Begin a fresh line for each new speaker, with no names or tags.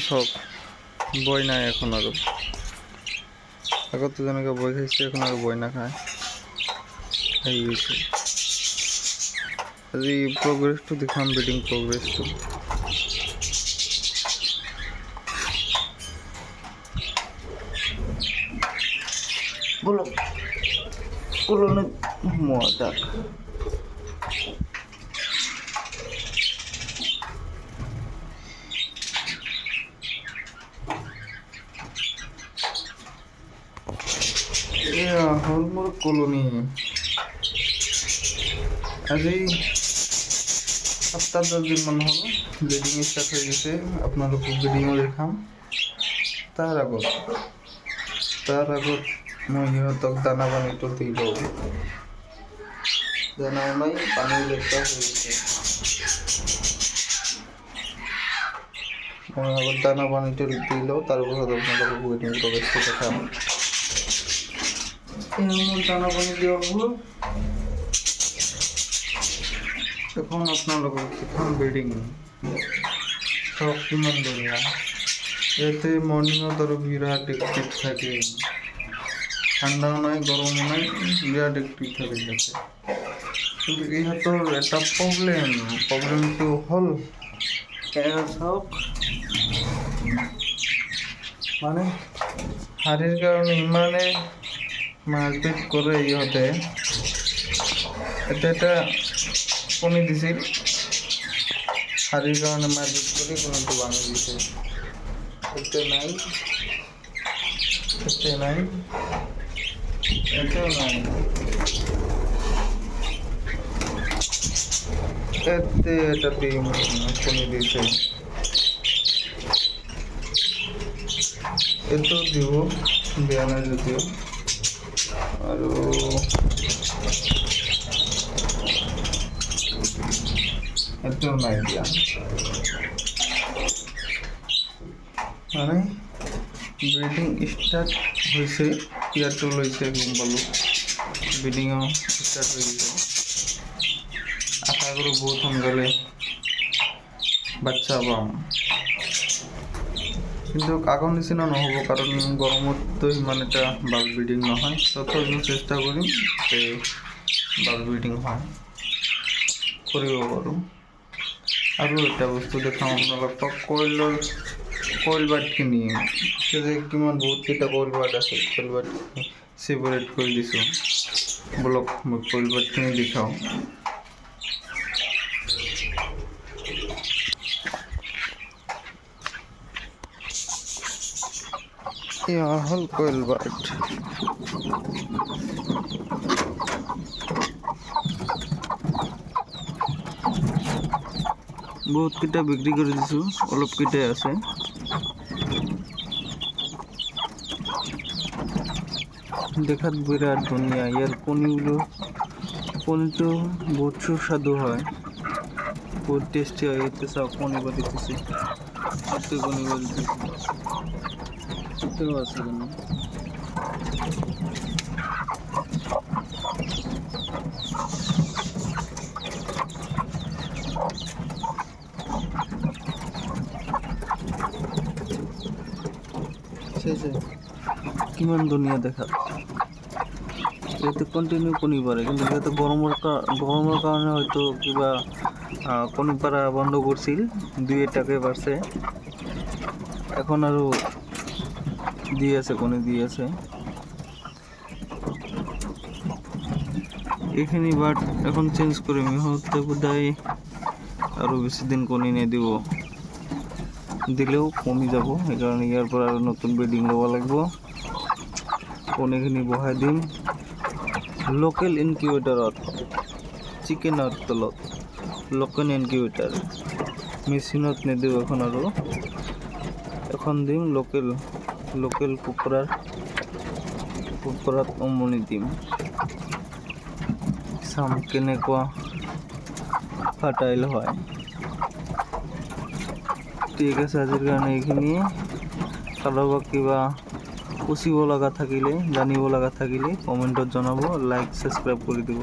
সব বই নাই এখন আৰু আগতে যেনেকৈ বই খাইছে এখন আৰু বই নাখায় হেৰি হৈছে। আজি প্ৰগ্ৰেছটো দেখাম, ব্ৰিডিং প্ৰগ্ৰেছটো। বলো কলনে মজা এয়া হ'ল মোৰ কলনী। আজি 7-10 দিনমান হ'ল ব্ৰিডিং ষ্টাৰ্ট হৈ গৈছে। আপোনালোকক ব্ৰিডিঙো দেখাম। তাৰ আগত মই সিহঁতক দানা পানীটো দি লওঁ। দানা নাই, পানী লেতেৰা হৈ গৈছে। মই আগত দানা পানীটো দি লওঁ, তাৰপিছত আপোনালোকক ব্ৰিডিং প্ৰগ্ৰেছটো দেখাম। মোৰ দানা পানী দিয়া হ'ল। এখন আপোনালোকক এখন ব্ৰিডিং চব কিমান ধুনীয়া। ইয়াতে মৰ্ণিঙত আৰু বিৰাট এক্টিভ থাকে, ঠাণ্ডাও নাই গৰমো নাই, বিৰাট এক্টিভ থাকে ইয়াতে। কিন্তু ইহঁতৰ এটা প্ৰব্লেমটো হ'ল এয়া চাওক, মানে শাৰীৰ কাৰণে ইমানে মাৰপিট কৰে ইহঁতে। এটা কণী দিছিল, শাৰীৰ কাৰণে মাৰপিট কৰি কণীটো ভাঙি দিছে। এতিয়াও নাই। এটা ডিম কণী দিছে, এইটো দিব দিয়া নাই যদিও। আৰু এতিয়াও নাই দিয়া। মানে ব্ৰিডিং ষ্টাৰ্ট হৈছে, ইয়াতো লৈছে, গম পালোঁ ব্ৰিডিঙো ষ্টাৰ্ট হৈ গৈছে। আশা কৰোঁ বহুত সোনকালে বাচ্চা পাম, কিন্তু আগৰ নিচিনা নহ'ব, কাৰণ গৰমততো ইমান এটা বাল্ক ব্ৰিডিং নহয়। তথাপিও চেষ্টা কৰিম যে বাল্ক ব্ৰিডিং কৰিব পাৰোঁ। আৰু এটা বস্তু দেখাওঁ আপোনালোকক, কইল বাৰ্ডখিনি। যে কিমান বহুতকেইটা কইল বাৰ্ড আছে, কইল বাৰ্ডখিনি ছেপাৰেট কৰি দিছোঁ। বলক মই কইল বাৰ্ডখিনি দেখাওঁ। এয়া হ'ল কইল বাৰ্ড। বহুতকেইটা বিক্ৰী কৰি দিছোঁ, অলপকেইটাই আছে। দেখাত বিৰাট ধুনীয়া। ইয়াৰ কণীটো বহুত সুস্বাদু হয়, বহুত টেষ্টি হয়। ইয়াতে চাওক কণী পাৰি দিছে, এতেও আছে কণী। কিমান ধুনীয়া দেখাত। ইয়াতে কণ্টিনিউ কণী পাৰে, কিন্তু ইয়াতে গৰমৰ কাৰণে হয়তো কিবা কণী পাৰা বন্ধ কৰিছিল, 2-এটাকে পাৰছে। এখন আৰু দি আছে, কণী দি আছে। এইখিনি বাট এখন চেঞ্জ কৰিম, ইহঁতে বোধহয় আৰু বেছি দিন কণী নিদিব, দিলেও কমি যাব। সেইকাৰণে ইয়াৰ পৰা আৰু নতুন ব্ৰিডিং ল'ব লাগিব। কণীখিনি বহাই দিম লোকেল ইনকিউবেটাৰত, চিকেনৰ তলত লোকেল ইনকিউবেটাৰ, মেচিনত নিদিওঁ। এখন দিম লোকেল কুকুৰাত উমনি দিম। চাম কেনেকুৱা ফাৰ্টাইল হয়। ঠিক আছে, আজিৰ কাৰণে এইখিনিয়ে। কাৰোবাক কিবা পুছিব লগা থাকিলে, জানিব লগা থাকিলে কমেণ্টত জনাব, লাইক ছাবস্ক্ৰাইব কৰি দিব।